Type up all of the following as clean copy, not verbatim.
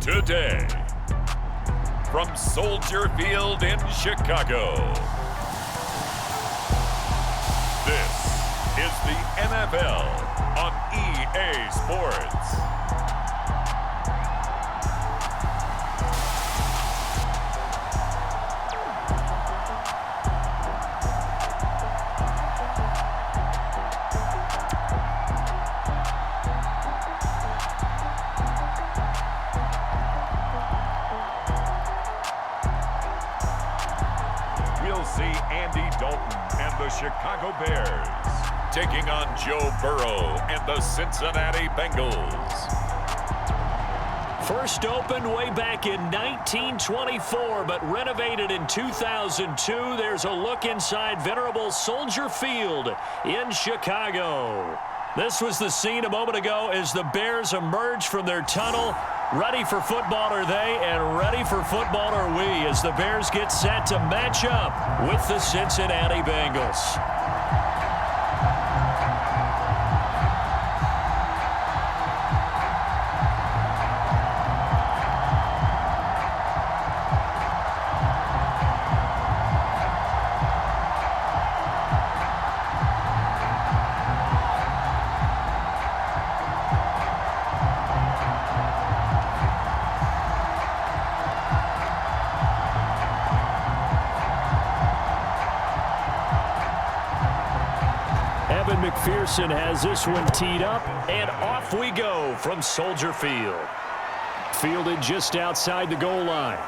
today. From Soldier Field in Chicago, this is the NFL on EA Sports. Chicago Bears taking on Joe Burrow and the Cincinnati Bengals. First opened way back in 1924, but renovated in 2002. There's a look inside venerable Soldier Field in Chicago. This was the scene a moment ago as the Bears emerged from their tunnel. Ready for football are they, and ready for football are we as the Bears get set to match up with the Cincinnati Bengals. McPherson has this one teed up, and off we go from Soldier Field. Fielded just outside the goal line.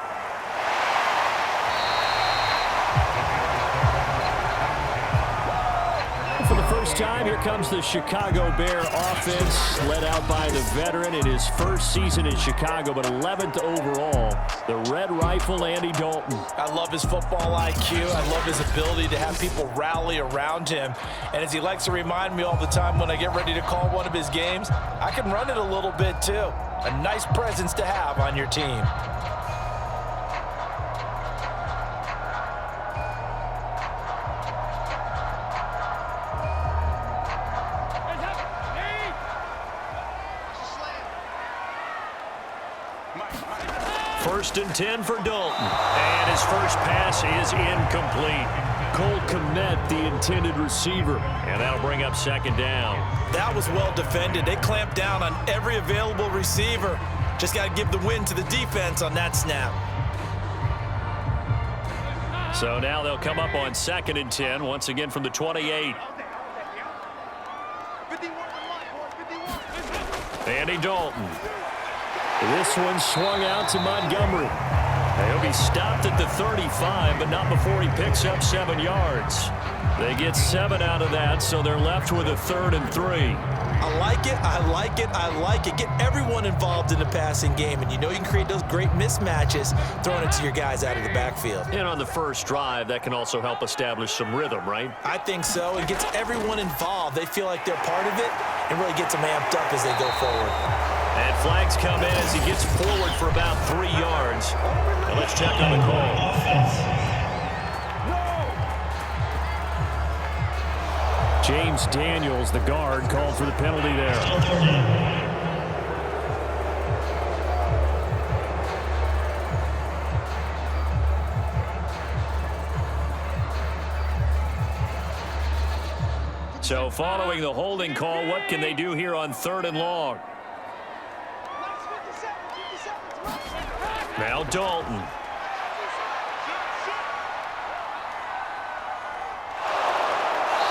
For the first time, here comes the Chicago Bear offense, led out by the veteran in his first season in Chicago, but 11th overall, the Red Rifle, Andy Dalton. I love his football IQ. I love his ability to have people rally around him. And as he likes to remind me all the time when I get ready to call one of his games, I can run it a little bit too. A nice presence to have on your team. First and 10 for Dalton. And his first pass is incomplete. Cole Kmet, the intended receiver. And that'll bring up second down. That was well defended. They clamped down on every available receiver. Just got to give the win to the defense on that snap. So now they'll come up on second and 10, once again from the 28. Andy Dalton. This one swung out to Montgomery. He'll be stopped at the 35, but not before he picks up 7 yards. They get 7 out of that, so they're left with a 3rd and 3. I like it, I like it, I like it. Get everyone involved in the passing game, and you know you can create those great mismatches throwing it to your guys out of the backfield. And on the first drive, that can also help establish some rhythm, right? I think so. It gets everyone involved. They feel like they're part of it and really gets them amped up as they go forward. And flags come in as he gets forward for about 3 yards. And let's check on the call. James Daniels, the guard, called for the penalty there. So following the holding call, what can they do here on 3rd and long? Now Dalton.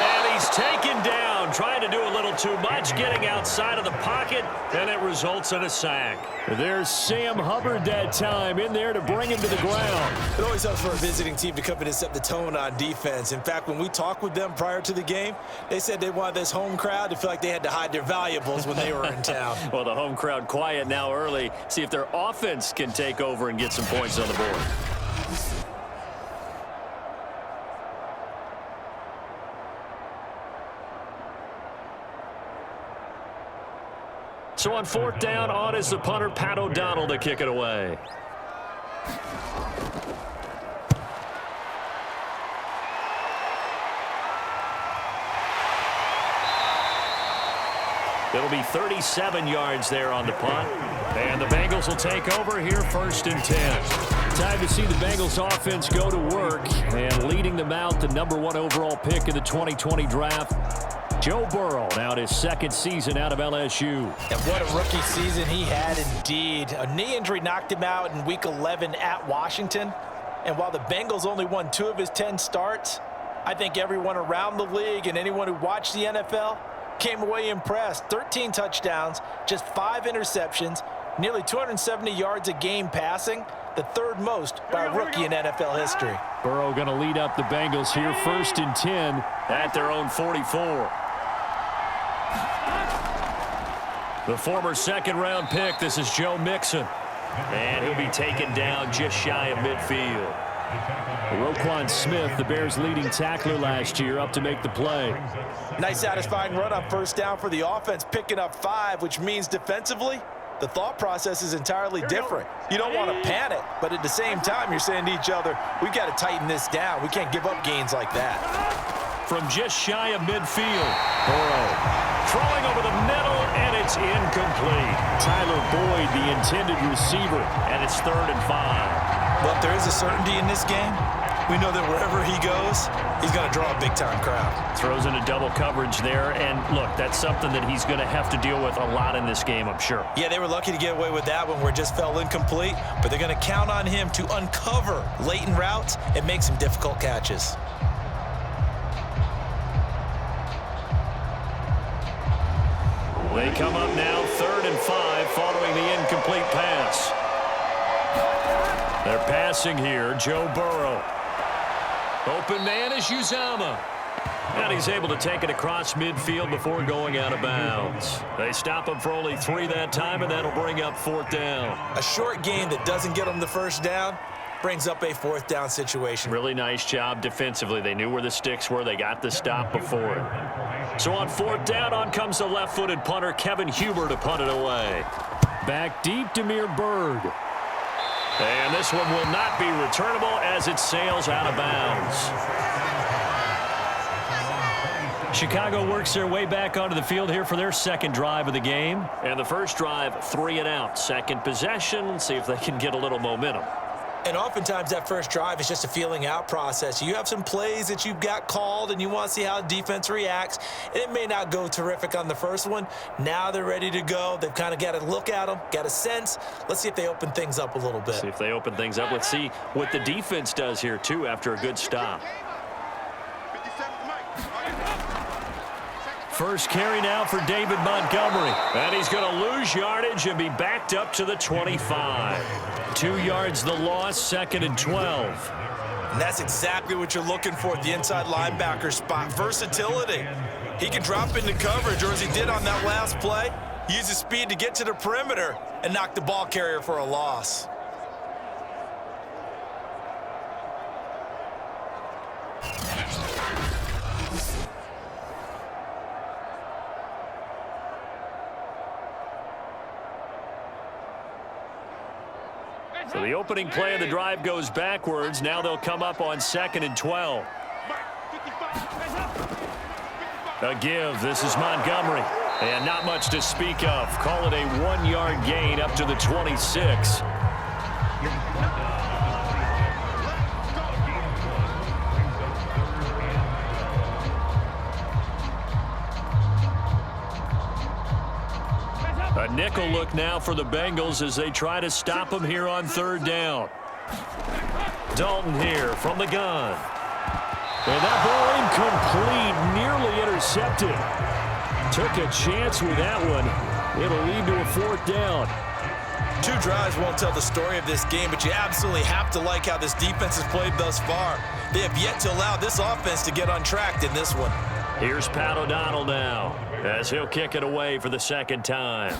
And he's taken down, trying to do a little too much, getting outside of the pocket, and it results in a sack. There's Sam Hubbard that time in there to bring him to the ground. It always helps for a visiting team to come in and set the tone on defense. In fact, when we talked with them prior to the game, they said they wanted this home crowd to feel like they had to hide their valuables when they were in town. Well, the home crowd quiet now early. See if their offense can take over and get some points on the board. So on 4th down, on is the punter, Pat O'Donnell, to kick it away. It'll be 37 yards there on the punt. And the Bengals will take over here 1st and 10. Time to see the Bengals offense go to work. And leading them out, the #1 overall pick in the 2020 draft, Joe Burrow, now in his 2nd season out of LSU. And what a rookie season he had indeed. A knee injury knocked him out in Week 11 at Washington. And while the Bengals only won 2 of his 10 starts, I think everyone around the league and anyone who watched the NFL came away impressed. 13 touchdowns, just 5 interceptions, nearly 270 yards a game passing, the 3rd most by a rookie in NFL history. Burrow going to lead up the Bengals here 1st and 10 at their own 44. The former 2nd-round pick, this is Joe Mixon. And he'll be taken down just shy of midfield. Roquan Smith, the Bears' leading tackler last year, up to make the play. Nice satisfying run on 1st down for the offense, picking up 5, which means defensively, the thought process is entirely different. You don't want to panic, but at the same time, you're saying to each other, we've got to tighten this down. We can't give up gains like that. From just shy of midfield, Burrow throwing over the middle, and it's incomplete. Tyler Boyd, the intended receiver, and it's 3rd and 5. Well, if there is a certainty in this game, we know that wherever he goes, he's going to draw a big-time crowd. Throws into double coverage there, and look, that's something that he's going to have to deal with a lot in this game, I'm sure. Yeah, they were lucky to get away with that one where it just fell incomplete, but they're going to count on him to uncover latent routes and make some difficult catches. They come up now 3rd and 5 following the incomplete pass. They're passing here, Joe Burrow. Open man is Uzama. And he's able to take it across midfield before going out of bounds. They stop him for only 3 that time, and that'll bring up 4th down. A short game that doesn't get them the 1st down brings up a 4th down situation. Really nice job defensively. They knew where the sticks were. They got the stop before it. So on 4th down, on comes the left-footed punter, Kevin Huber, to punt it away. Back deep, Damiere Byrd. And this one will not be returnable as it sails out of bounds. Chicago works their way back onto the field here for their 2nd drive of the game. And the 1st drive, 3 and out. 2nd possession, see if they can get a little momentum. And oftentimes that 1st drive is just a feeling out process. You have some plays that you've got called and you want to see how the defense reacts. And it may not go terrific on the 1st one. Now they're ready to go. They've kind of got to look at them, got a sense. Let's see if they open things up a little bit. See if they open things up. Let's see what the defense does here, too, after a good stop. First carry now for David Montgomery. And he's going to lose yardage and be backed up to the 25. 2 yards the loss, 2nd and 12. And that's exactly what you're looking for at the inside linebacker spot. Versatility. He can drop into coverage, or as he did on that last play, use his speed to get to the perimeter and knock the ball carrier for a loss. So the opening play of the drive goes backwards. Now they'll come up on 2nd and 12. A give. This is Montgomery. And not much to speak of. Call it a 1-yard gain up to the 26. A nickel look now for the Bengals as they try to stop him here on 3rd down. Dalton here from the gun. And that ball incomplete, nearly intercepted. Took a chance with that one. It'll lead to a 4th down. 2 drives won't tell the story of this game, but you absolutely have to like how this defense has played thus far. They have yet to allow this offense to get untracked in this one. Here's Pat O'Donnell now as he'll kick it away for the 2nd time.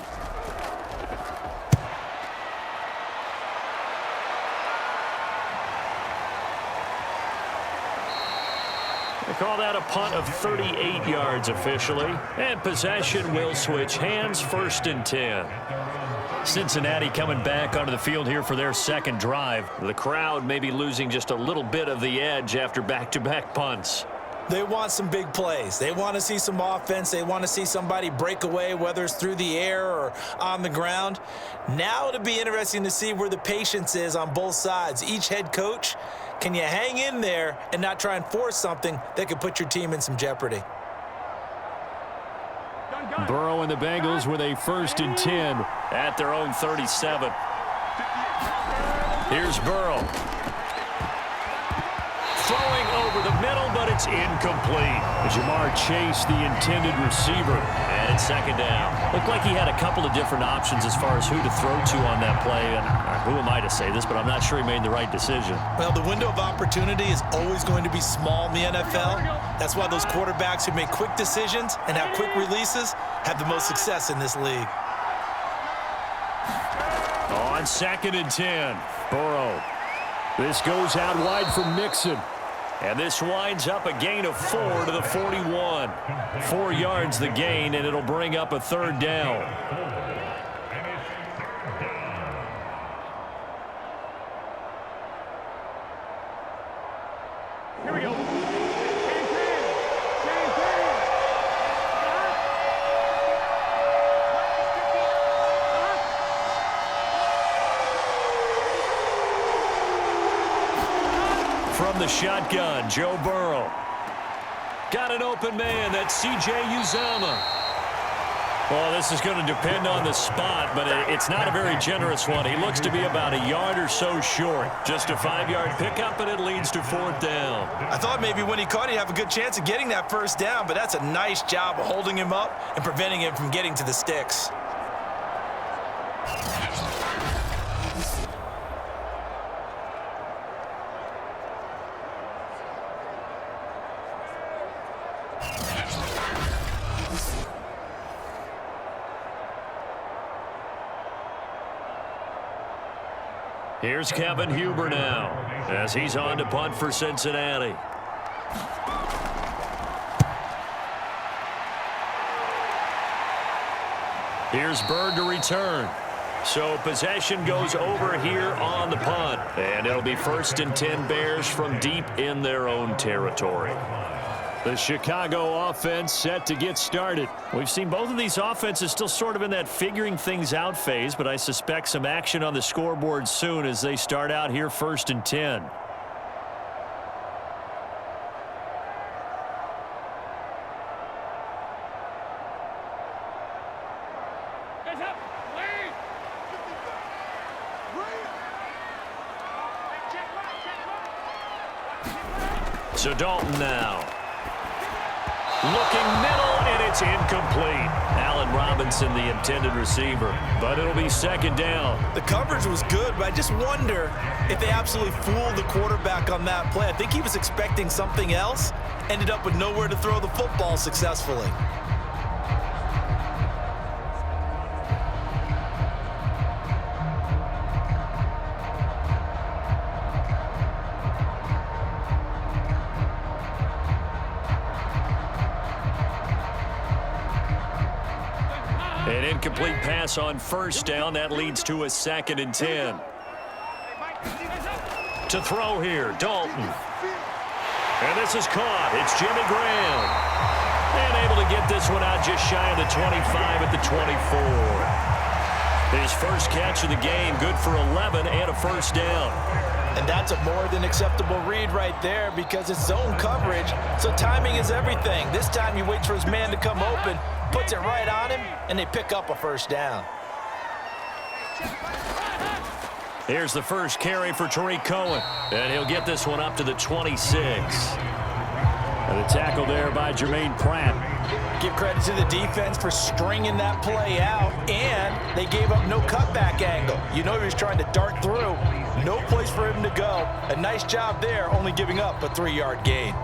They call that a punt of 38 yards officially. And possession will switch hands, 1st and 10. Cincinnati coming back onto the field here for their 2nd drive. The crowd may be losing just a little bit of the edge after back-to-back punts. They want some big plays. They want to see some offense. They want to see somebody break away, whether it's through the air or on the ground. Now it'll be interesting to see where the patience is on both sides. Each head coach, can you hang in there and not try and force something that could put your team in some jeopardy? Burrow and the Bengals with a 1st and 10 at their own 37. Here's Burrow. Throwing over the middle, but it's incomplete. Jamar Chase, the intended receiver, and it's 2nd down. Looked like he had a couple of different options as far as who to throw to on that play. And who am I to say this, but I'm not sure he made the right decision. Well, the window of opportunity is always going to be small in the NFL. That's why those quarterbacks who make quick decisions and have quick releases have the most success in this league. On 2nd and 10, Burrow. This goes out wide for Mixon. And this winds up a gain of 4 to the 41. 4 yards the gain, and it'll bring up a 3rd down. Here we go. From the shotgun, Joe Burrow. Got an open man. That's C.J. Uzomah. Well, this is going to depend on the spot, but it's not a very generous one. He looks to be about a yard or so short. Just a 5-yard pickup, and it leads to 4th down. I thought maybe when he caught it, he'd have a good chance of getting that 1st down, but that's a nice job of holding him up and preventing him from getting to the sticks. Here's Kevin Huber now as he's on to punt for Cincinnati. Here's Bird to return. So possession goes over here on the punt. And it'll be 1st and 10 Bears from deep in their own territory. The Chicago offense set to get started. We've seen both of these offenses still sort of in that figuring things out phase, but I suspect some action on the scoreboard soon as they start out here 1st and 10. So Dalton now. Looking middle, and it's incomplete. Allen Robinson, the intended receiver, but it'll be 2nd down. The coverage was good, but I just wonder if they absolutely fooled the quarterback on that play. I think he was expecting something else, ended up with nowhere to throw the football successfully. An incomplete pass on 1st down. That leads to a 2nd and 10. To throw here, Dalton. And this is caught. It's Jimmy Graham. And able to get this one out just shy of the 25 at the 24. His first catch of the game, good for 11 and a 1st down. And that's a more than acceptable read right there because it's zone coverage, so timing is everything. This time he waits for his man to come open, puts it right on him, and they pick up a 1st down. Here's the first carry for Tariq Cohen, and he'll get this one up to the 26. And the tackle there by Jermaine Pratt. Give credit to the defense for stringing that play out, and they gave up no cutback angle. You know he was trying to dart through. No place for him to go. A nice job there, only giving up a 3-yard gain.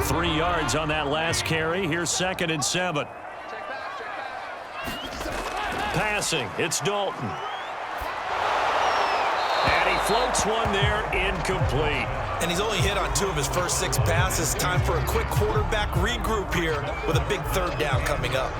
Three yards on that last carry. Here's 2nd and 7. Passing, it's Dalton. And he floats one there, incomplete. And he's only hit on 2 of his first 6 passes. Time for a quick quarterback regroup here with a big 3rd down coming up.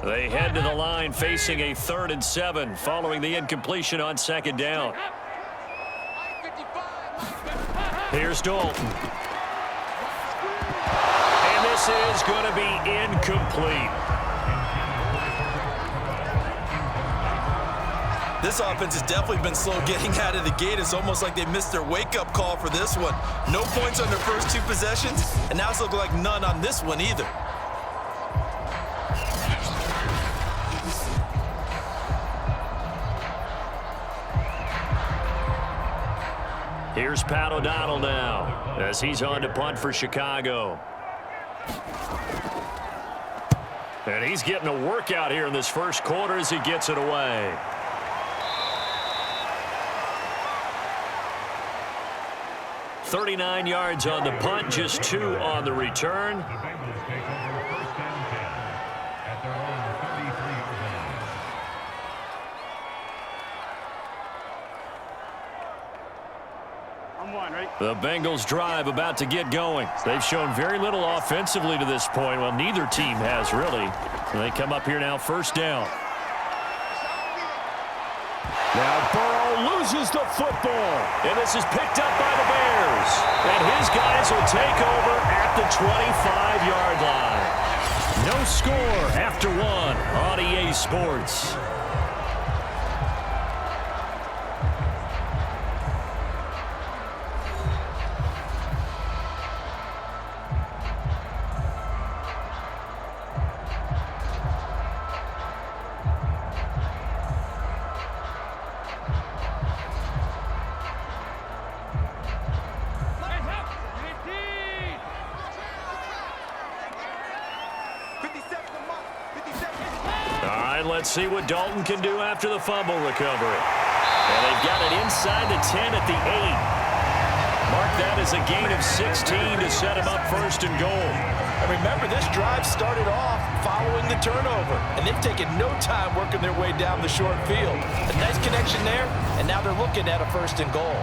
They head to the line facing a 3rd and 7 following the incompletion on 2nd down. Here's Dalton. And this is going to be incomplete. This offense has definitely been slow getting out of the gate. It's almost like they missed their wake-up call for this one. No points on their first 2 possessions, and now it's looking like none on this one either. Here's Pat O'Donnell now as he's on to punt for Chicago. And he's getting a workout here in this first quarter as he gets it away. $39 yards on the punt, just 2 on the return. The Bengals drive about to get going. They've shown very little offensively to this point. Well, neither team has really. They come up here now, 1st down. Now Burrow loses the football. And this is picked up by the Bears. And his guys will take over at the 25-yard line. No score after 1 on EA Sports. Let's see what Dalton can do after the fumble recovery. And they've got it inside the 10 at the 8. Mark that as a gain of 16 to set him up 1st and goal. And remember, this drive started off following the turnover, and they've taken no time working their way down the short field. A nice connection there, and now they're looking at a 1st and goal.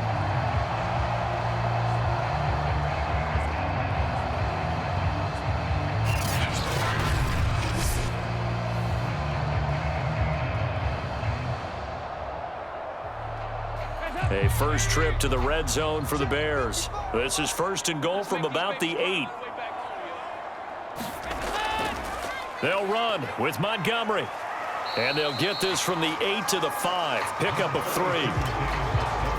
A first trip to the red zone for the Bears. This is 1st and goal from about the 8. They'll run with Montgomery. And they'll get this from the 8 to the 5. Pickup of 3.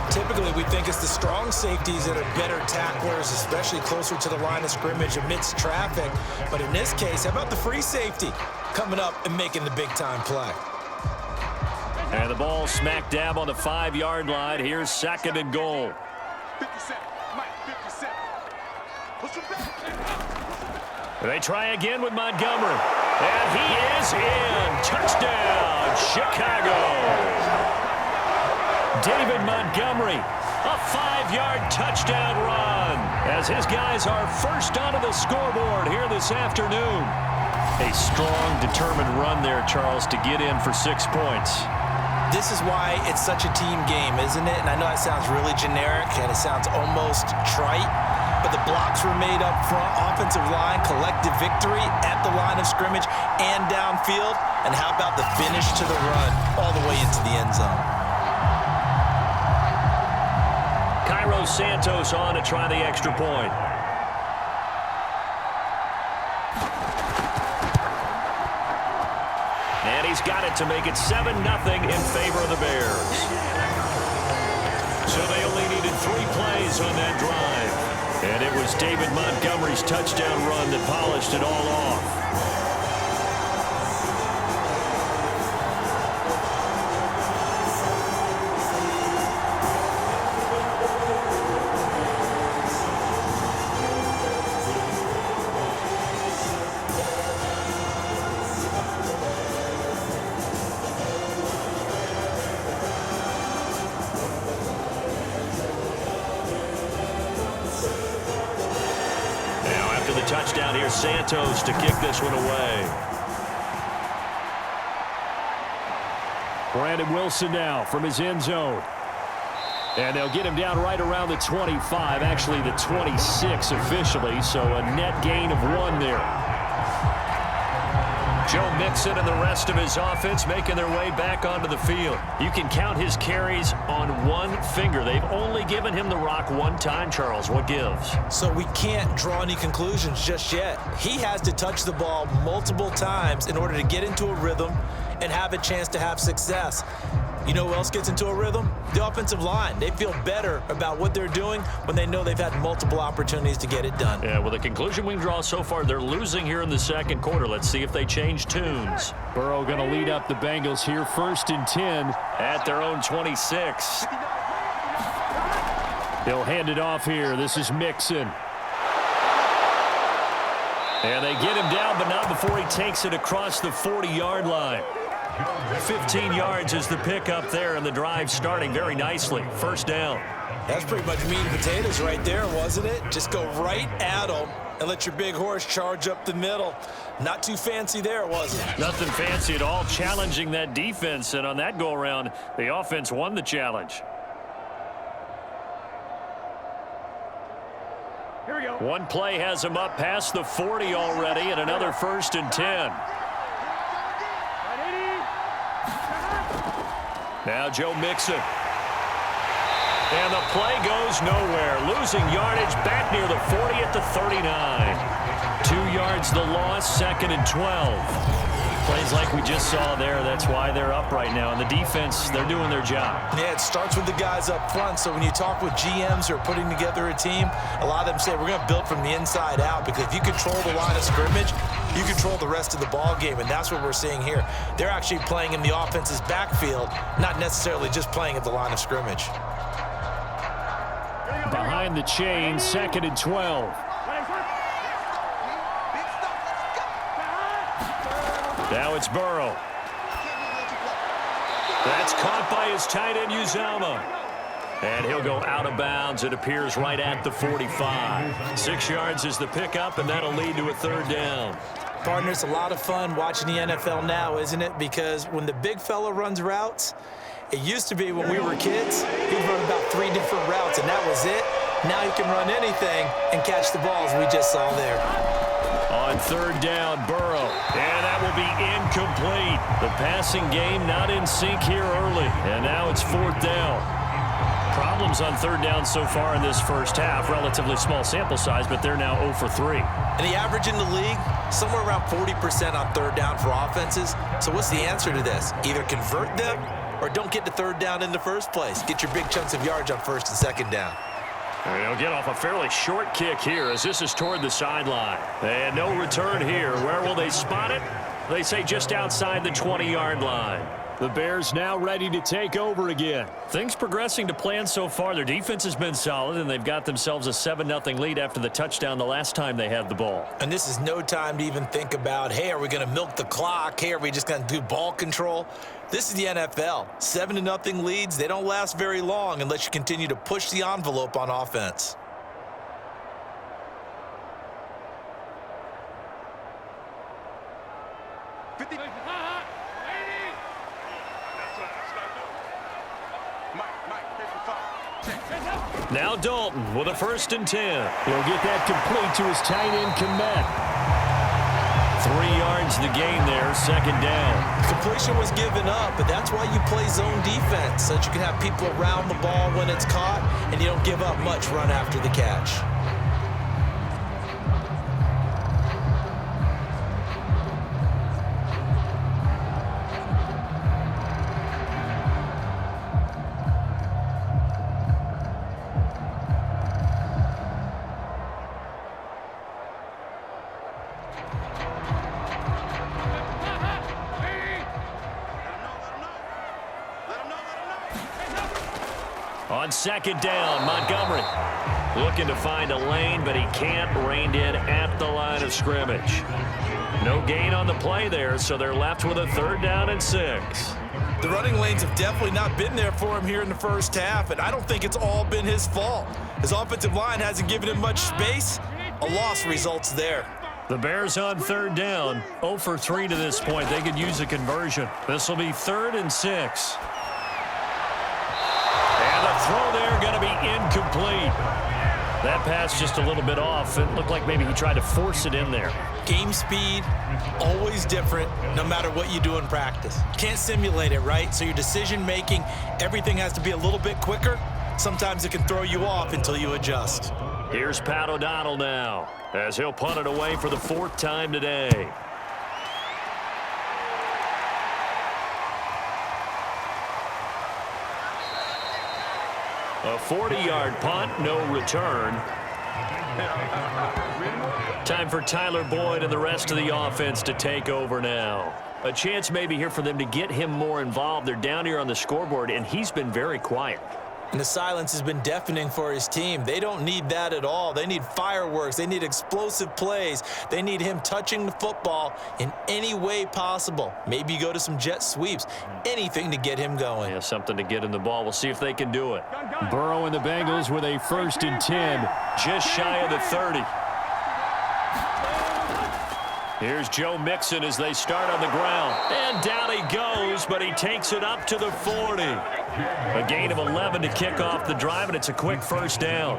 Typically, we think it's the strong safeties that are better tacklers, especially closer to the line of scrimmage amidst traffic. But in this case, how about the free safety coming up and making the big-time play? And the ball smack dab on the 5-yard line. Here's 2nd and goal. 57, Mike, 57. They try again with Montgomery. And he is in. Touchdown, Chicago. David Montgomery, a 5-yard touchdown run as his guys are first onto the scoreboard here this afternoon. A strong, determined run there, Charles, to get in for 6 points. This is why it's such a team game, isn't it? And I know that sounds really generic and it sounds almost trite, but the blocks were made up front, offensive line, collective victory at the line of scrimmage and downfield. And how about the finish to the run all the way into the end zone? Cairo Santos on to try the extra point. And he's got it to make it 7-0 in favor of the Bears. So they only needed 3 plays on that drive. And it was David Montgomery's touchdown run that polished it all off. Touchdown here, Santos to kick this one away. Brandon Wilson now from his end zone. And they'll get him down right around the 25, actually the 26 officially, so a net gain of 1 there. Joe Mixon and the rest of his offense making their way back onto the field. You can count his carries on one finger. They've only given him the rock one time, Charles. What gives? So we can't draw any conclusions just yet. He has to touch the ball multiple times in order to get into a rhythm and have a chance to have success. You know who else gets into a rhythm? The offensive line. They feel better about what they're doing when they know they've had multiple opportunities to get it done. Yeah, well, the conclusion we can draw so far, they're losing here in the second quarter. Let's see if they change tunes. Burrow going to lead up the Bengals here, 1st and 10 at their own 26. He'll hand it off here. This is Mixon. And they get him down, but not before he takes it across the 40-yard line. 15 yards is the pickup there, and the drive starting very nicely. 1st down. That's pretty much meat and potatoes right there, wasn't it? Just go right at them and let your big horse charge up the middle. Not too fancy there, was it? Nothing fancy at all, challenging that defense, and on that go-around, the offense won the challenge. Here we go. One play has him up past the 40 already, and another 1st and 10. Now Joe Mixon. And the play goes nowhere. Losing yardage back near the 40 at the 39. 2 yards the loss, 2nd and 12. Plays like we just saw there. That's why they're up right now. And the defense, they're doing their job. Yeah, it starts with the guys up front. So when you talk with GMs who are putting together a team, a lot of them say we're going to build from the inside out, because if you control the line of scrimmage, you control the rest of the ball game, and that's what we're seeing here. They're actually playing in the offense's backfield, not necessarily just playing at the line of scrimmage. Behind the chain, 2nd and 12. Now it's Burrow. That's caught by his tight end, Uzama. And he'll go out of bounds. It appears right at the 45. 6 yards is the pickup, and that'll lead to a 3rd down. Partner, it's a lot of fun watching the NFL now, isn't it? Because when the big fella runs routes, it used to be when we were kids, he'd run about 3 different routes, and that was it. Now he can run anything and catch the balls we just saw there. On 3rd down, Burrow. And that will be incomplete. The passing game not in sync here early. And now it's 4th down. Problems on 3rd down so far in this first half. Relatively small sample size, but they're now 0 for 3. And the average in the league, somewhere around 40% on 3rd down for offenses. So what's the answer to this? Either convert them or don't get to 3rd down in the first place. Get your big chunks of yards on 1st and 2nd down. And he'll get off a fairly short kick here as this is toward the sideline. And no return here. Where will they spot it? They say just outside the 20-yard line. The Bears now ready to take over again. Things progressing to plan so far. Their defense has been solid, and they've got themselves a 7-0 lead after the touchdown the last time they had the ball. And this is no time to even think about, hey, are we going to milk the clock? Hey, are we just going to do ball control? This is the NFL. 7-0 leads, they don't last very long unless you continue to push the envelope on offense. Now Dalton with a 1st and 10. He'll get that complete to his tight end, Carman. 3 yards the gain there, 2nd down. Completion was given up, but that's why you play zone defense, so that you can have people around the ball when it's caught, and you don't give up much run after the catch. On 2nd down, Montgomery looking to find a lane, but he can't. Reined in at the line of scrimmage. No gain on the play there, so they're left with a 3rd down and 6. The running lanes have definitely not been there for him here in the first half, and I don't think it's all been his fault. His offensive line hasn't given him much space. A loss results there. The Bears on third down, 0 for 3 to this point. They could use a conversion. This will be 3rd and 6. And the throw there going to be incomplete. That pass just a little bit off. It looked like maybe he tried to force it in there. Game speed, always different, no matter what you do in practice. Can't simulate it, right? So your decision making, everything has to be a little bit quicker. Sometimes it can throw you off until you adjust. Here's Pat O'Donnell now, as he'll punt it away for the 4th time today. A 40-yard punt, no return. Time for Tyler Boyd and the rest of the offense to take over now. A chance maybe here for them to get him more involved. They're down here on the scoreboard, and he's been very quiet. And the silence has been deafening for his team. They don't need that at all. They need fireworks. They need explosive plays. They need him touching the football in any way possible. Maybe go to some jet sweeps. Anything to get him going. Yeah, something to get in the ball. We'll see if they can do it. Burrow and the Bengals with a 1st and 10, just shy of the 30. Here's Joe Mixon as they start on the ground. And down he goes, but he takes it up to the 40. A gain of 11 to kick off the drive, and it's a quick 1st down.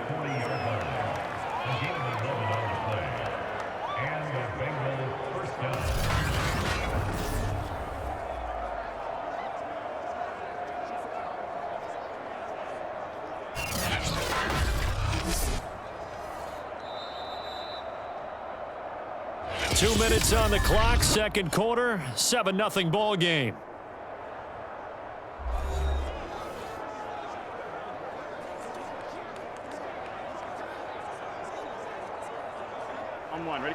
Two minutes on the clock, second quarter, 7-0 ball game. On 1, ready?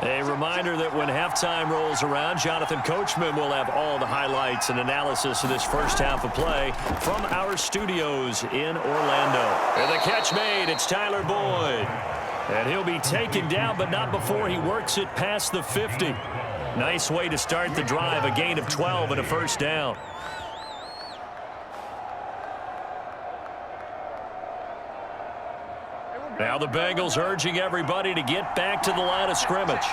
A reminder that when halftime rolls around, Jonathan Coachman will have all the highlights and analysis of this first half of play from our studios in Orlando. And the catch made, it's Tyler Boyd. And he'll be taken down, but not before he works it past the 50. Nice way to start the drive, a gain of 12 and a 1st down. Now the Bengals urging everybody to get back to the line of scrimmage.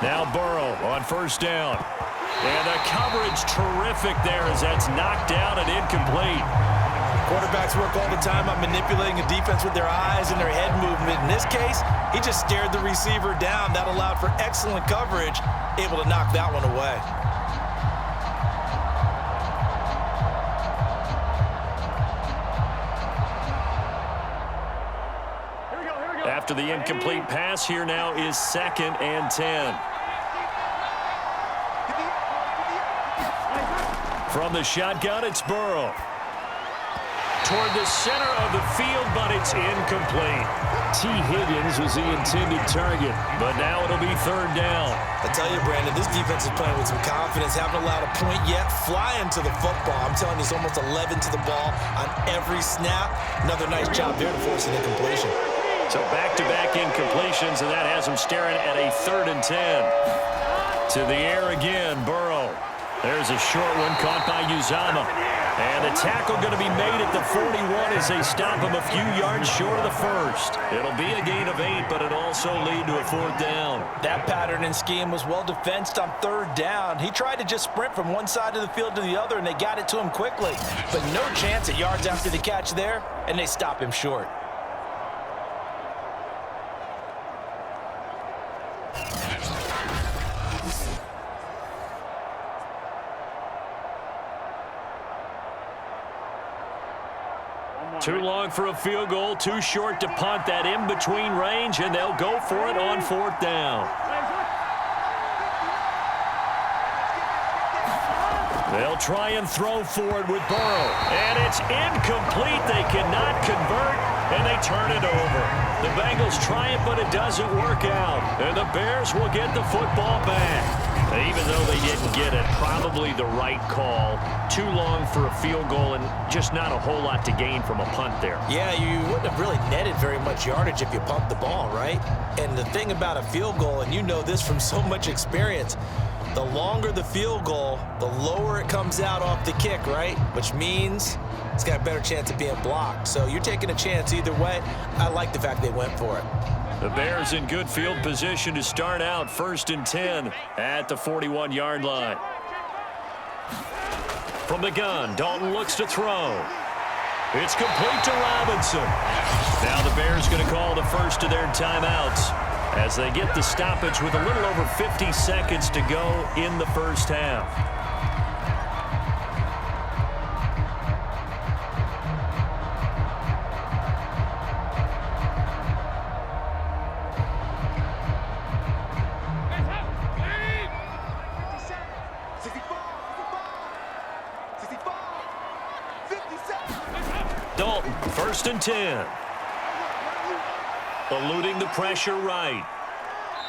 Now Burrow on 1st down. And the coverage terrific there as that's knocked down and incomplete. Quarterbacks work all the time on manipulating a defense with their eyes and their head movement. In this case, he just stared the receiver down. That allowed for excellent coverage, able to knock that one away. After the incomplete pass, here now is 2nd and 10. From the shotgun, it's Burrow. Toward the center of the field, but it's incomplete. T. Higgins was the intended target, but now it'll be 3rd down. I tell you, Brandon, this defense is playing with some confidence. Haven't allowed a point yet. Flying to the football. I'm telling you, it's almost 11 to the ball on every snap. Another nice job there to force an incompletion. So back-to-back incompletions, and that has him staring at a 3rd and 10. To the air again, Burrow. There's a short one caught by Uzama. And the tackle going to be made at the 41 as they stop him a few yards short of the 1st. It'll be a gain of 8, but it'll also lead to a 4th down. That pattern and scheme was well defensed on 3rd down. He tried to just sprint from one side of the field to the other, and they got it to him quickly. But no chance at yards after the catch there, and they stop him short. Too long for a field goal, too short to punt. That in-between range, and they'll go for it on 4th down. They'll try and throw for it with Burrow. And it's incomplete. They cannot convert, and they turn it over. The Bengals try it, but it doesn't work out. And the Bears will get the football back. Even though they didn't get it, probably the right call. Too long for a field goal and just not a whole lot to gain from a punt there. Yeah, you wouldn't have really netted very much yardage if you pumped the ball, right? And the thing about a field goal, and you know this from so much experience, the longer the field goal, the lower it comes out off the kick, right? Which means it's got a better chance of being blocked. So you're taking a chance either way. I like the fact they went for it. The Bears in good field position to start out 1st and 10 at the 41-yard line. From the gun, Dalton looks to throw. It's complete to Robinson. Now the Bears going to call the first of their timeouts as they get the stoppage with a little over 50 seconds to go in the first half. Dalton, 1st and 10. Eluding the pressure right.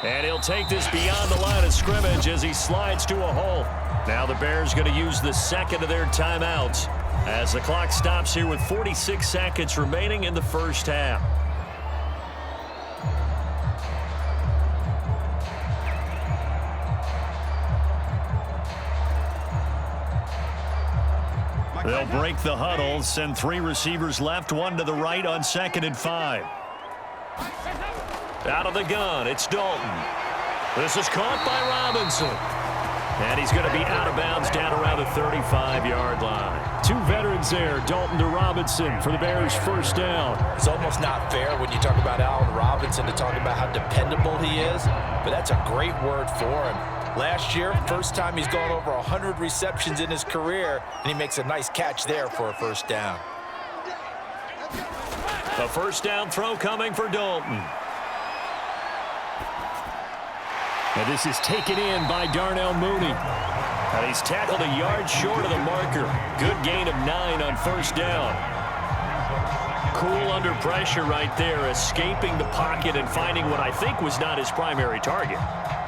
And he'll take this beyond the line of scrimmage as he slides to a halt. Now the Bears going to use the second of their timeouts as the clock stops here with 46 seconds remaining in the first half. They'll break the huddle, send 3 receivers left, 1 to the right on 2nd and 5. Out of the gun, it's Dalton. This is caught by Robinson. And he's going to be out of bounds down around the 35-yard line. 2 veterans there, Dalton to Robinson for the Bears' first down. It's almost not fair when you talk about Allen Robinson to talk about how dependable he is, but that's a great word for him. Last year, first time he's gone over 100 receptions in his career, and he makes a nice catch there for a first down. A first down throw coming for Dalton. And this is taken in by Darnell Mooney. And he's tackled a yard short of the marker. Good gain of 9 on first down. Cool under pressure right there, escaping the pocket and finding what I think was not his primary target.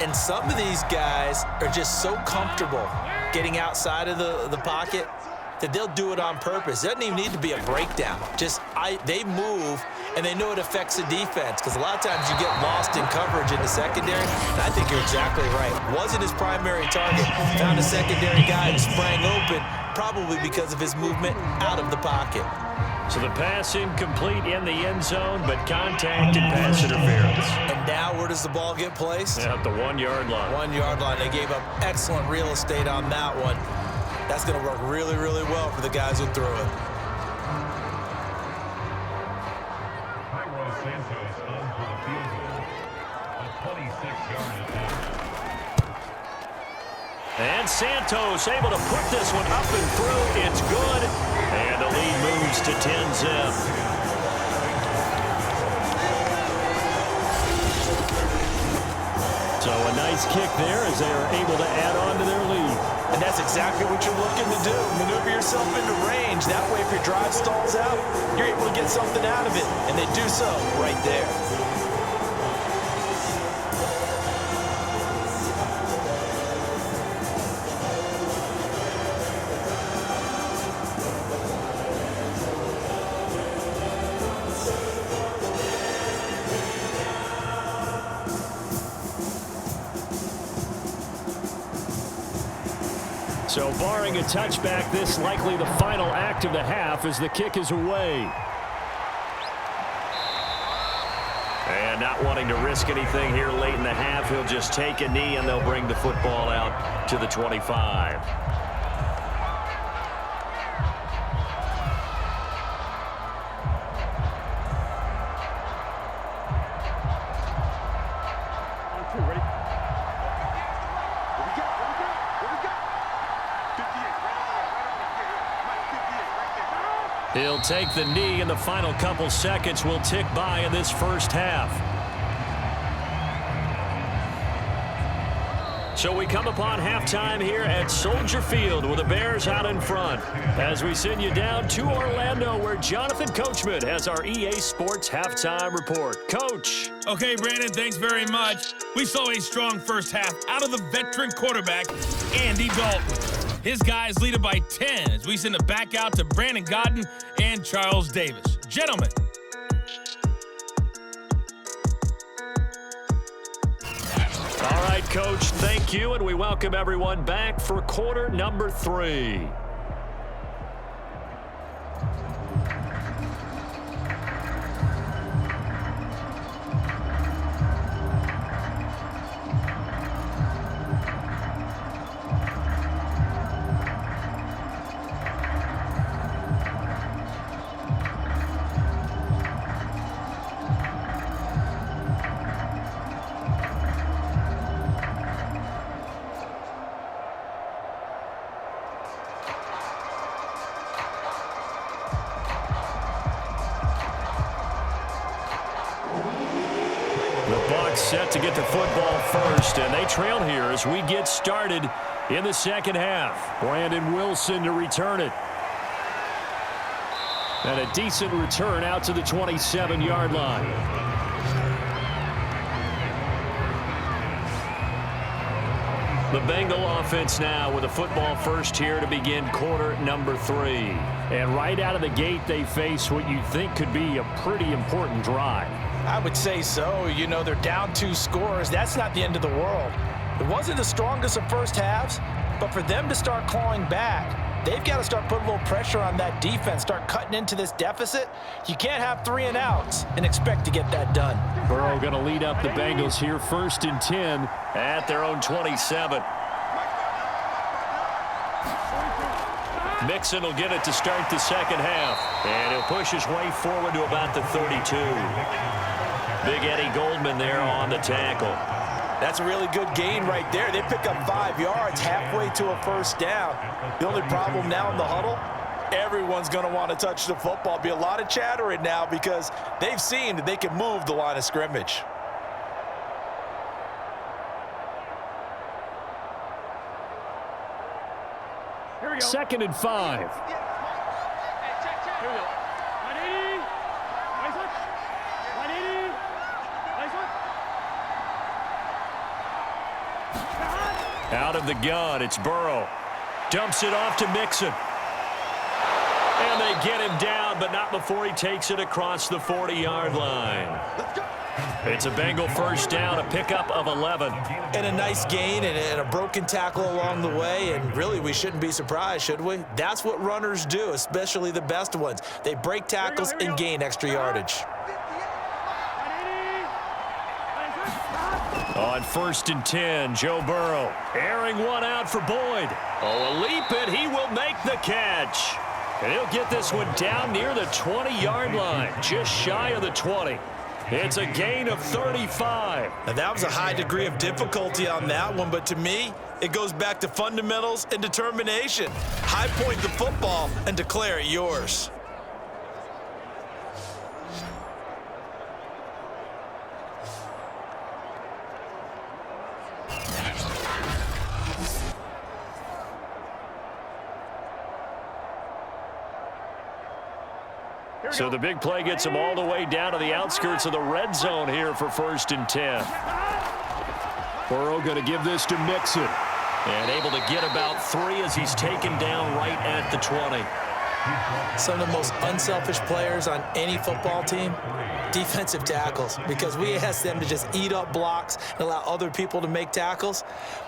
And some of these guys are just so comfortable getting outside of the pocket that they'll do it on purpose. It doesn't even need to be a breakdown. They move, and they know it affects the defense because a lot of times you get lost in coverage in the secondary, and I think you're exactly right. Wasn't his primary target. Found a secondary guy and sprang open, probably because of his movement out of the pocket. So the pass incomplete in the end zone, but contact and pass interference. And now where does the ball get placed? At the 1-yard line. 1-yard line. They gave up excellent real estate on that one. That's going to work really, really well for the guys who threw it. And Santos able to put this one up and through. It's good. And the lead moves to 10-zip. So a nice kick there as they are able to add on to their lead. And that's exactly what you're looking to do. Maneuver yourself into range. That way, if your drive stalls out, you're able to get something out of it. And they do so right there. So barring a touchback, this likely the final act of the half as the kick is away. And not wanting to risk anything here late in the half, he'll just take a knee and they'll bring the football out to the 25. He'll take the knee, and the final couple seconds will tick by in this first half. So we come upon halftime here at Soldier Field with the Bears out in front as we send you down to Orlando where Jonathan Coachman has our EA Sports halftime report. Coach. Okay, Brandon, thanks very much. We saw a strong first half out of the veteran quarterback, Andy Dalton. His guys lead it by 10 as we send it back out to Brandon Godden and Charles Davis. Gentlemen. All right, Coach, thank you, and we welcome everyone back for quarter number 3. Bengals set to get the football first, and they trail here as we get started in the second half. Brandon Wilson to return it. And a decent return out to the 27-yard line. The Bengal offense now with a football first here to begin quarter number 3. And right out of the gate, they face what you think could be a pretty important drive. I would say so. You know, they're down 2 scores. That's not the end of the world. It wasn't the strongest of first halves, but for them to start clawing back, they've got to start putting a little pressure on that defense, start cutting into this deficit. You can't have 3 and outs and expect to get that done. Burrow going to lead up the Bengals here, 1st and 10 at their own 27. Mixon will get it to start the second half, and he'll push his way forward to about the 32. Big Eddie Goldman there on the tackle. That's a really good gain right there. They pick up 5 yards halfway to a first down. The only problem now in the huddle, everyone's going to want to touch the football. Be a lot of chattering now because they've seen that they can move the line of scrimmage. Here we go. 2nd and 5. Here we go. Out of the gun, it's Burrow. Dumps it off to Mixon. And they get him down, but not before he takes it across the 40-yard line. It's a Bengal first down, a pickup of 11. And a nice gain and a broken tackle along the way, and really we shouldn't be surprised, should we? That's what runners do, especially the best ones. They break tackles and gain extra yardage. On 1st and 10, Joe Burrow airing one out for Boyd. Oh, a leap, and he will make the catch. And he'll get this one down near the 20-yard line, just shy of the 20. It's a gain of 35. Now that was a high degree of difficulty on that one, but to me, it goes back to fundamentals and determination. High point the football and declare it yours. So the big play gets him all the way down to the outskirts of the red zone here for 1st and 10. Burrow going to give this to Mixon. And able to get about 3 as he's taken down right at the 20. Some of the most unselfish players on any football team, defensive tackles, because we ask them to just eat up blocks and allow other people to make tackles.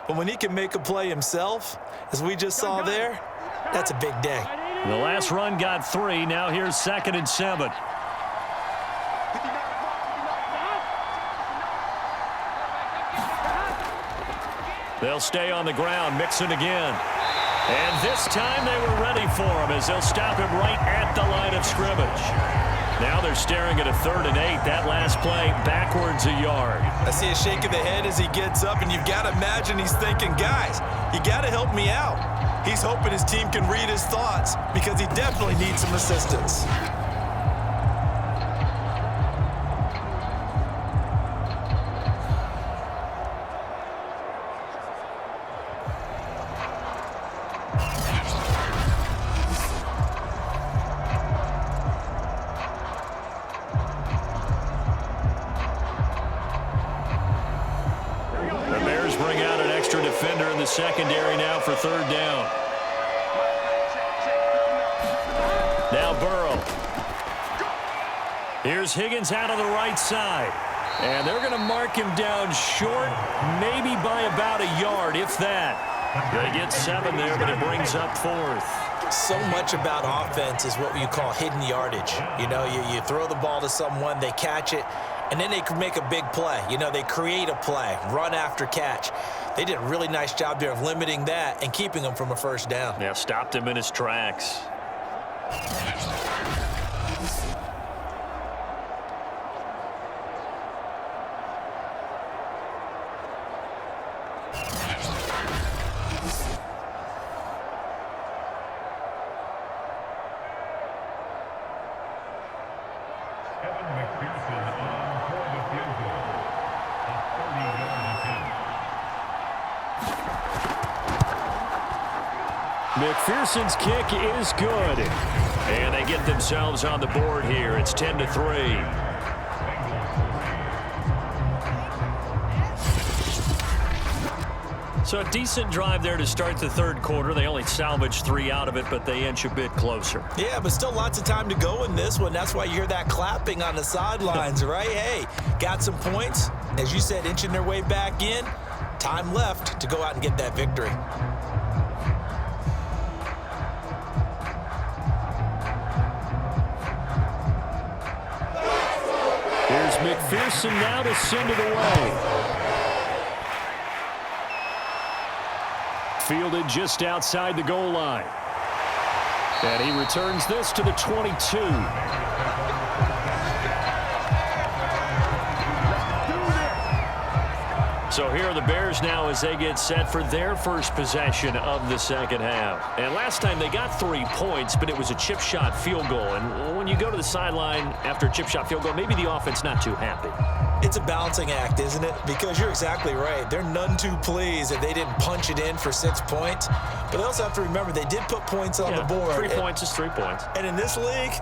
But when he can make a play himself, as we just saw there, that's a big day. The last run got 3. Now here's 2nd and 7. They'll stay on the ground. Mixon again. And this time they were ready for him as they'll stop him right at the line of scrimmage. Now they're staring at a 3rd and 8. That last play backwards a yard. I see a shake of the head as he gets up, and you've got to imagine he's thinking, guys, you got to help me out. He's hoping his team can read his thoughts because he definitely needs some assistance. The Bears bring out an extra defender in the secondary now for 3rd down. Now Burrow. Here's Higgins out of the right side. And they're going to mark him down short, maybe by about a yard, if that. They get 7 there, but it brings up 4th. So much about offense is what you call hidden yardage. You know, you throw the ball to someone, they catch it, and then they can make a big play. You know, they create a play, run after catch. They did a really nice job there of limiting that and keeping him from a first down. Yeah, stopped him in his tracks. McPherson's kick is good. And they get themselves on the board here. It's 10-3. So a decent drive there to start the third quarter. They only salvaged 3 out of it, but they inch a bit closer. Yeah, but still lots of time to go in this one. That's why you hear that clapping on the sidelines, right? Hey, got some points. As you said, inching their way back in. Time left to go out and get that victory. Here's McPherson now to send it away. Fielded just outside the goal line. And he returns this to the 22. So here are the Bears now as they get set for their first possession of the second half. And last time they got 3 points, but it was a chip shot field goal. And when you go to the sideline after a chip shot field goal, maybe the offense not too happy. It's a balancing act, isn't it? Because you're exactly right. They're none too pleased that they didn't punch it in for 6 points. But they also have to remember they did put points on the board. 3 points is 3 points. And in this league,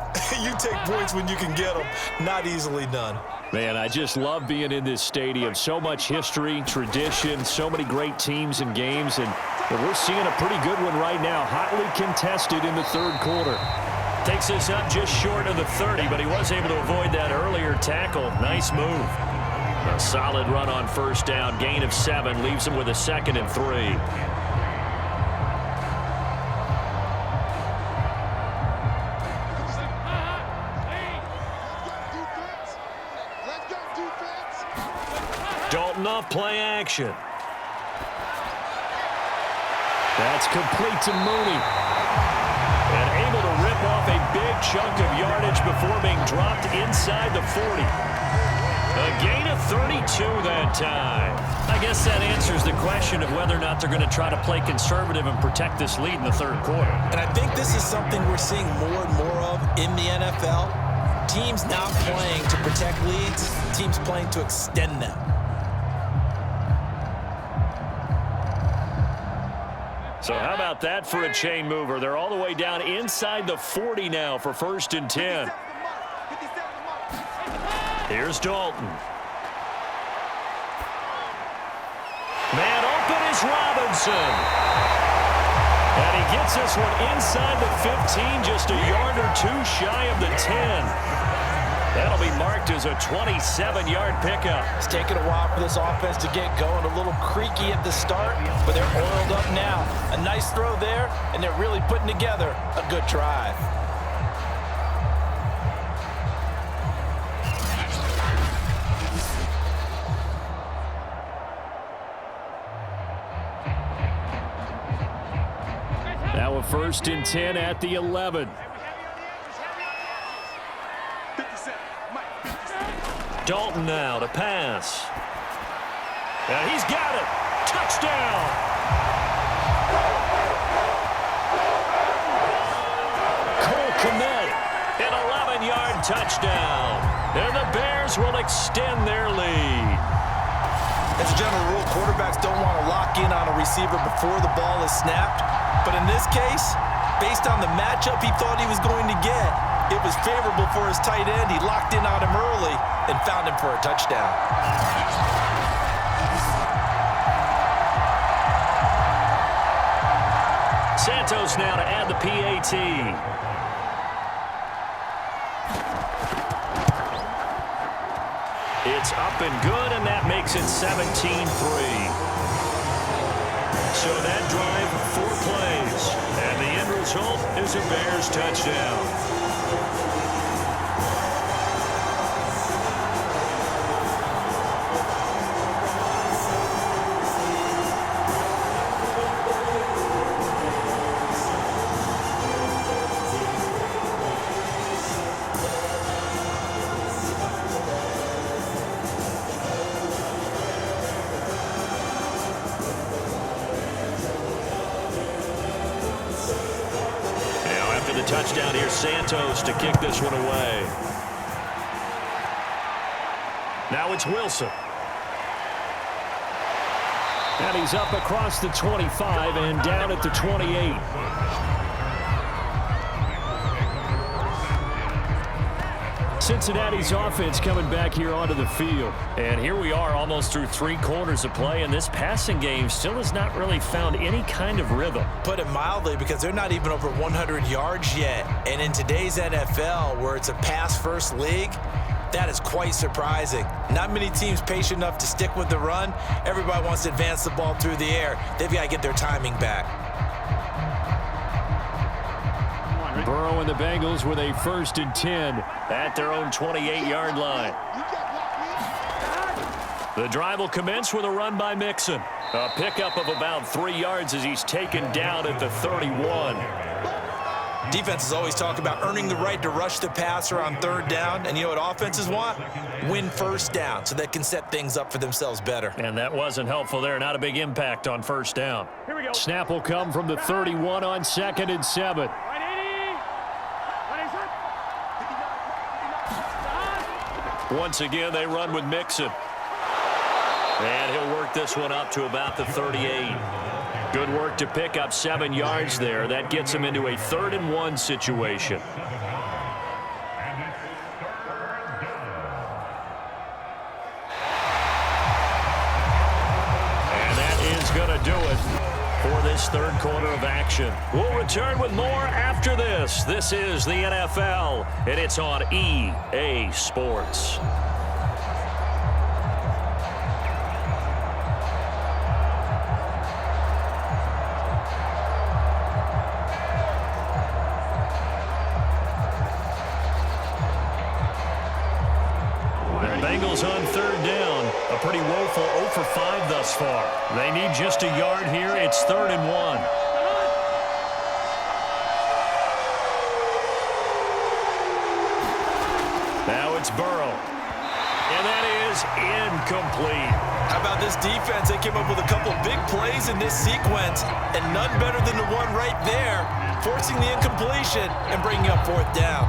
you take points when you can get them. Not easily done. Man, I just love being in this stadium. So much history, tradition, so many great teams and games. And we're seeing a pretty good one right now. Hotly contested in the third quarter. Takes us up just short of the 30, but he was able to avoid that earlier tackle. Nice move. A solid run on first down. Gain of 7 leaves him with a 2nd and 3. Dalton off play action. That's complete to Mooney. And able to rip off a big chunk of yardage before being dropped inside the 40. A gain of 32 that time. I guess that answers the question of whether or not they're going to try to play conservative and protect this lead in the third quarter. And I think this is something we're seeing more and more of in the NFL. Teams not playing to protect leads, teams playing to extend them. So how about that for a chain mover? They're all the way down inside the 40 now for 1st and 10. Here's Dalton. Man open is Robinson. And he gets this one inside the 15, just a yard or 2 shy of the 10. That'll be marked as a 27-yard pickup. It's taken a while for this offense to get going. A little creaky at the start, but they're oiled up now. A nice throw there, and they're really putting together a good drive. Now a 1st and 10 at the 11. Dalton now to pass. And he's got it. Touchdown. Cole Kmet, an 11-yard touchdown. And the Bears will extend their lead. As a general rule, quarterbacks don't want to lock in on a receiver before the ball is snapped. But in this case, based on the matchup he thought he was going to get, it was favorable for his tight end. He locked in on him early and found him for a touchdown. Santos now to add the PAT. It's up and good, and that makes it 17-3. So that drive, 4 plays. And the end result is a Bears touchdown. Touchdown here, Santos to kick this one away. Now it's Wilson. And he's up across the 25 and down at the 28. Cincinnati's offense coming back here onto the field. And here we are almost through 3 quarters of play, and this passing game still has not really found any kind of rhythm. Put it mildly, because they're not even over 100 yards yet. And in today's NFL, where it's a pass-first league, that is quite surprising. Not many teams patient enough to stick with the run. Everybody wants to advance the ball through the air. They've got to get their timing back. Burrow and the Bengals with a 1st and 10 at their own 28-yard line. The drive will commence with a run by Mixon. A pickup of about 3 yards as he's taken down at the 31. Defenses always talk about earning the right to rush the passer on 3rd down. And you know what offenses want? Win 1st down so they can set things up for themselves better. And that wasn't helpful there. Not a big impact on 1st down. Here we go. Snap will come from the 31 on 2nd and 7. Once again, they run with Mixon. And he'll work this one up to about the 38. Good work to pick up 7 yards there. That gets him into a 3rd and 1 situation. And that is going to do it for this 3rd quarter of action. We'll return with more after this. This is the NFL, and it's on EA Sports. Bengals on 3rd down. A pretty woeful 0 for 5 thus far. They need just a yard here. It's 3rd and 1. Now it's Burrow. And that is incomplete. How about this defense? They came up with a couple big plays in this sequence, and none better than the one right there, forcing the incompletion and bringing up 4th down.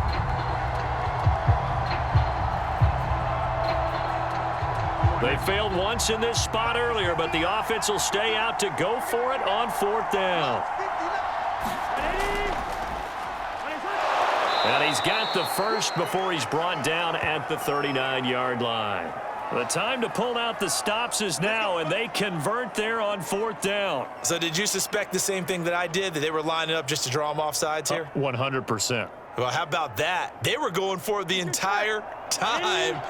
They failed once in this spot earlier, but the offense will stay out to go for it on 4th down. And he's got the first before he's brought down at the 39-yard line. The time to pull out the stops is now, and they convert there on 4th down. So did you suspect the same thing that I did, that they were lining up just to draw them off sides here? 100%. Well, how about that? They were going for it the entire time.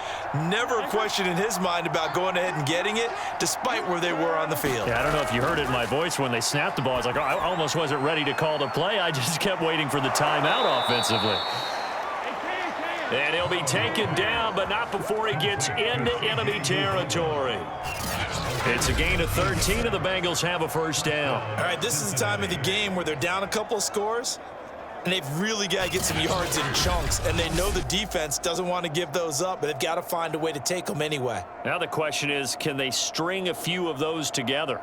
Never a question in his mind about going ahead and getting it, despite where they were on the field. Yeah, I don't know if you heard it in my voice when they snapped the ball. I was like, oh, I almost wasn't ready to call the play. I just kept waiting for the timeout offensively. And he'll be taken down, but not before he gets into enemy territory. It's a gain of 13, and the Bengals have a 1st down. All right, this is the time of the game where they're down a couple of scores, and they've really got to get some yards in chunks, and they know the defense doesn't want to give those up, but they've got to find a way to take them anyway. Now the question is, can they string a few of those together?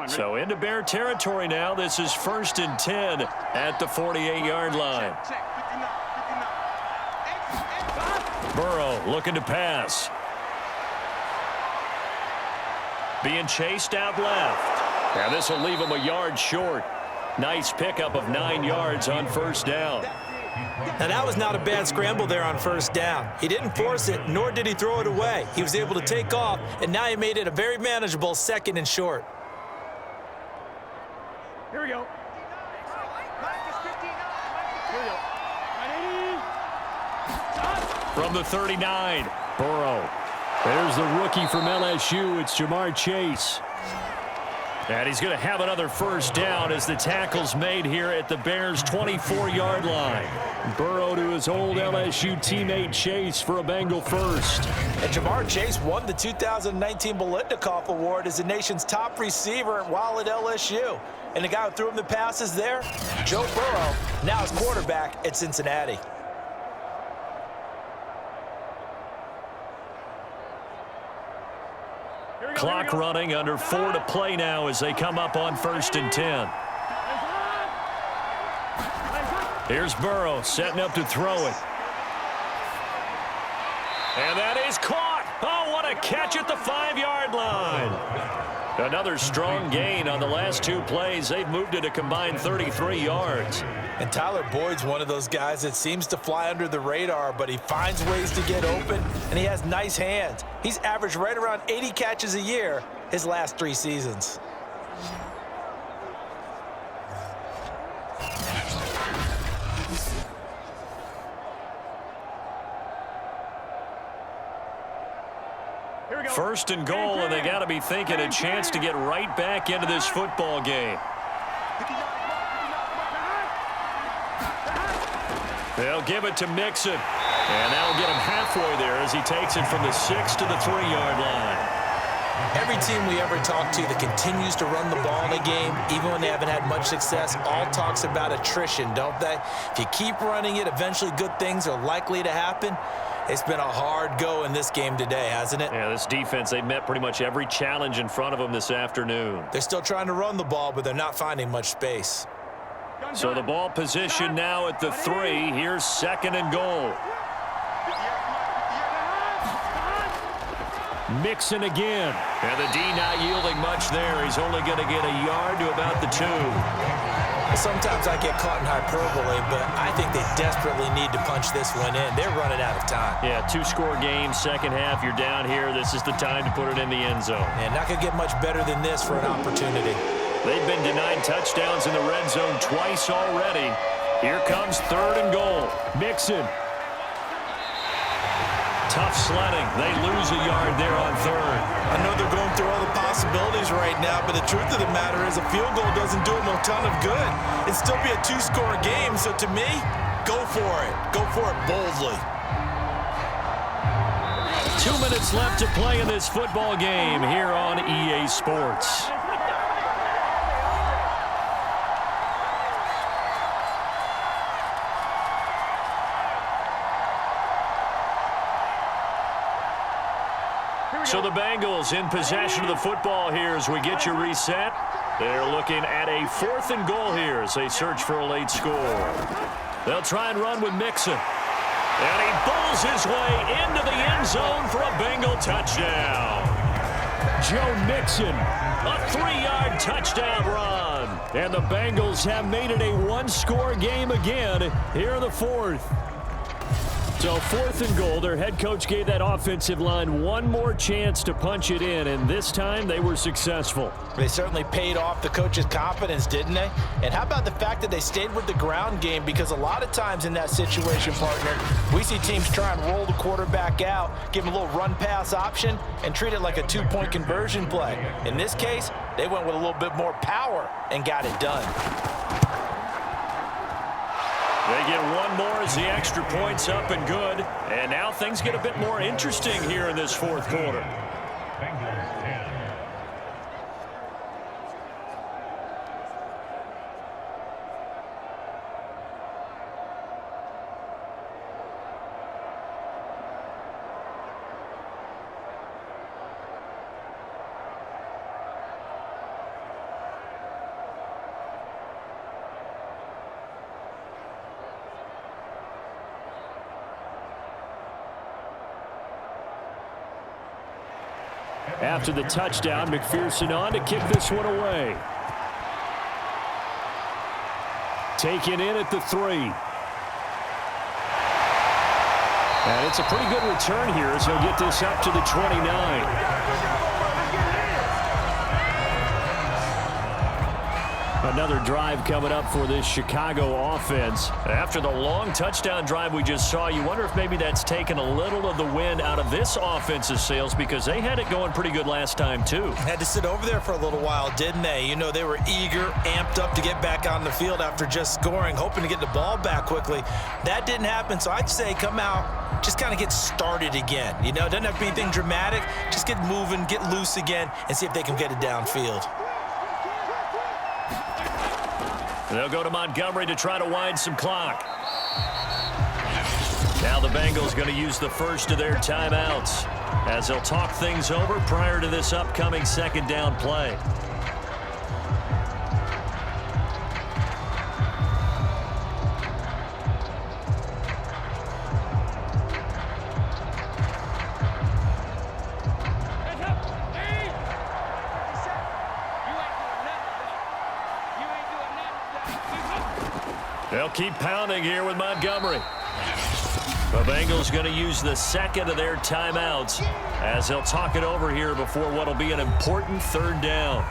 So into Bear territory now. This is 1st and 10 at the 48-yard line. Burrow looking to pass. Being chased out left. Now this will leave him a yard short. Nice pickup of 9 yards on 1st down. Now that was not a bad scramble there on 1st down. He didn't force it, nor did he throw it away. He was able to take off, and now he made it a very manageable 2nd and short. Here we go. From the 39, Burrow. There's the rookie from LSU. It's Jamar Chase. And he's going to have another 1st down as the tackle's made here at the Bears' 24-yard line. Burrow to his old LSU teammate Chase for a Bengal 1st. And Jamar Chase won the 2019 Biletnikoff Award as the nation's top receiver while at LSU. And the guy who threw him the passes there, Joe Burrow, now is quarterback at Cincinnati. Clock running, under 4 to play now as they come up on 1st and 10. Here's Burrow setting up to throw it. And that is caught. Oh, what a catch at the 5-yard line. Another strong gain on the last 2 plays. They've moved it a combined 33 yards. And Tyler Boyd's one of those guys that seems to fly under the radar, but he finds ways to get open, and he has nice hands. He's averaged right around 80 catches a year his last 3 seasons. First and goal, and they got to be thinking a chance to get right back into this football game. They'll give it to Mixon, and that'll get him halfway there as he takes it from the 6 to the 3-yard line. Every team we ever talk to that continues to run the ball in a game, even when they haven't had much success, all talks about attrition, don't they? If you keep running it, eventually good things are likely to happen. It's been a hard go in this game today, hasn't it? Yeah, this defense, they've met pretty much every challenge in front of them this afternoon. They're still trying to run the ball, but they're not finding much space. So the ball position now at the 3. Here's 2nd and goal. Mixon again. And the D not yielding much there. He's only going to get a yard to about the 2. Sometimes I get caught in hyperbole, but I think they desperately need to punch this one in. They're running out of time. Yeah, 2-score game, second half. You're down here. This is the time to put it in the end zone. And not going to get much better than this for an opportunity. They've been denied touchdowns in the red zone twice already. Here comes 3rd and goal. Mixon. Tough sledding. They lose a yard there on 3rd. I know they're going through all the possibilities right now, but the truth of the matter is a field goal doesn't do them a ton of good. It'd still be a 2-score game, so to me, go for it. Go for it boldly. 2 minutes left to play in this football game here on EA Sports. So the Bengals in possession of the football here as we get you reset. They're looking at a 4th and goal here as they search for a late score. They'll try and run with Mixon. And he bowls his way into the end zone for a Bengal touchdown. Joe Mixon, a 3-yard touchdown run. And the Bengals have made it a 1-score game again here in the 4th. So 4th and goal, their head coach gave that offensive line one more chance to punch it in, and this time they were successful. They certainly paid off the coach's confidence, didn't they? And how about the fact that they stayed with the ground game? Because a lot of times in that situation, partner, we see teams try and roll the quarterback out, give him a little run-pass option, and treat it like a 2-point conversion play. In this case, they went with a little bit more power and got it done. They get one more as the extra point's up and good. And now things get a bit more interesting here in this 4th quarter. After the touchdown, McPherson on to kick this one away. Taken in at the 3. And it's a pretty good return here as he'll get this up to the 29. Another drive coming up for this Chicago offense. After the long touchdown drive we just saw, you wonder if maybe that's taken a little of the wind out of this offensive sails because they had it going pretty good last time too. Had to sit over there for a little while, didn't they? You know, they were eager, amped up to get back on the field after just scoring, hoping to get the ball back quickly. That didn't happen, so I'd say come out, just kind of get started again. You know, it doesn't have to be anything dramatic. Just get moving, get loose again, and see if they can get it downfield. They'll go to Montgomery to try to wind some clock. Now the Bengals going to use the first of their timeouts as they'll talk things over prior to this upcoming 2nd down play. keep pounding here with Montgomery. The Bengals going to use the second of their timeouts as they'll talk it over here before what will be an important third down.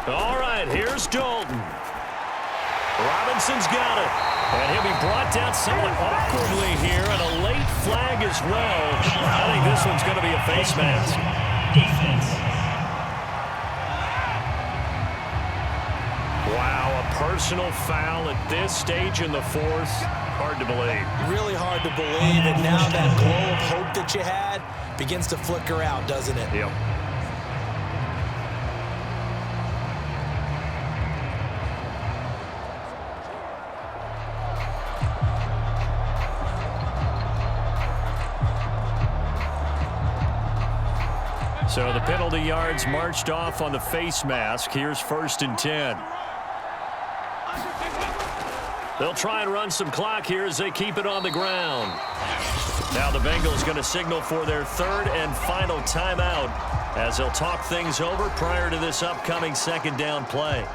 All right, here's Dalton. Robinson's got it. And he'll be brought down somewhat awkwardly here, and a late flag as well. I think this one's going to be a face mask. Wow, a personal foul at this stage in the fourth. Hard to believe. Really hard to believe, and now that glow of hope that you had begins to flicker out, doesn't it? Yep. So the penalty yards marched off on the face mask. Here's 1st and 10. They'll try and run some clock here as they keep it on the ground. Now the Bengals going to signal for their third and final timeout as they'll talk things over prior to this upcoming second down play.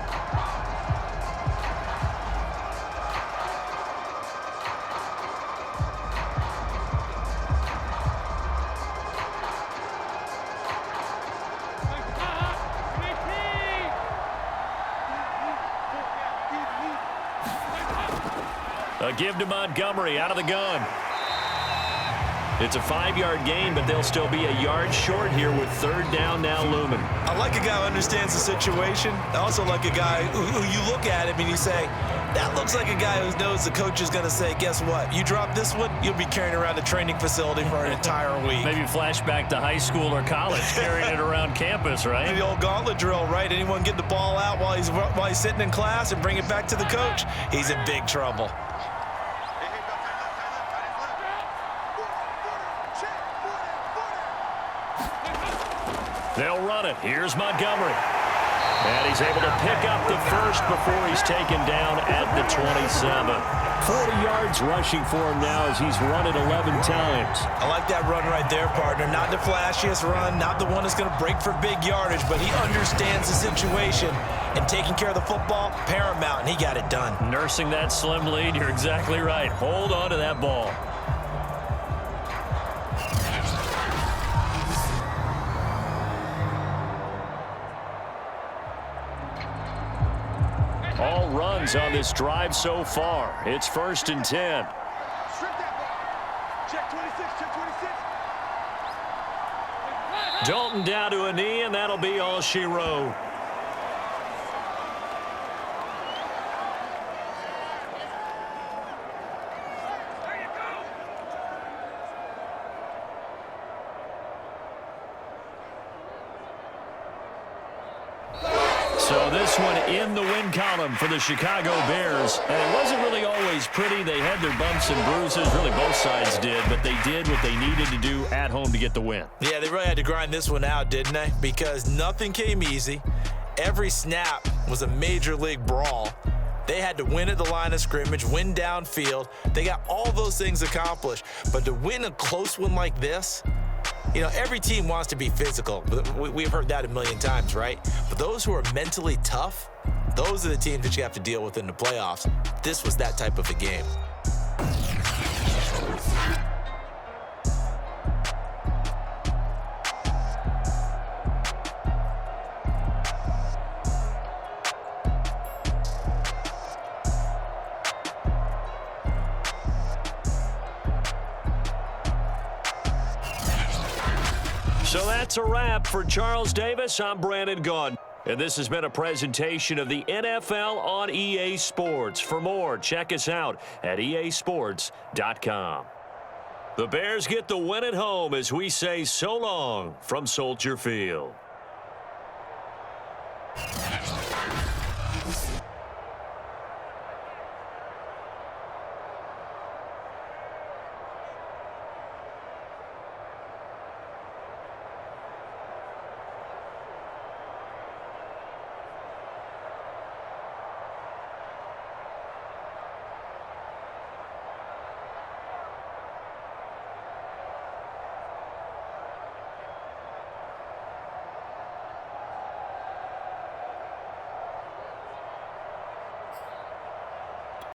A give to Montgomery out of the gun. It's a 5-yard gain, but they'll still be a yard short here with third down now looming. I like a guy who understands the situation. I also like a guy who you look at him and you say, that looks like a guy who knows the coach is going to say, guess what? You drop this one, you'll be carrying around the training facility for an entire week. Maybe flashback to high school or college, carrying it around campus, right? The old gauntlet drill, right? Anyone get the ball out while he's sitting in class and bring it back to the coach, he's in big trouble. They'll run it. Here's Montgomery. And he's able to pick up the first before he's taken down at the 27. 40 yards rushing for him now as he's run it 11 times. I like that run right there, partner. Not the flashiest run, not the one that's going to break for big yardage, but he understands the situation, and taking care of the football, paramount, and he got it done. Nursing that slim lead, you're exactly right. Hold on to that ball. All runs on this drive so far. It's 1st and 10. Check 26, check 26. Dalton down to a knee, and that'll be all she wrote. So this one in the win column for the Chicago Bears. And it wasn't really always pretty. They had their bumps and bruises. Really, both sides did. But they did what they needed to do at home to get the win. Yeah, they really had to grind this one out, didn't they? Because nothing came easy. Every snap was a major league brawl. They had to win at the line of scrimmage, win downfield. They got all those things accomplished. But to win a close one like this, you know, every team wants to be physical. We've heard that a million times, right? But those who are mentally tough, those are the teams that you have to deal with in the playoffs. This was that type of a game. So that's a wrap for Charles Davis. I'm Brandon Gaudin. And this has been a presentation of the NFL on EA Sports. For more, check us out at easports.com. The Bears get the win at home as we say so long from Soldier Field.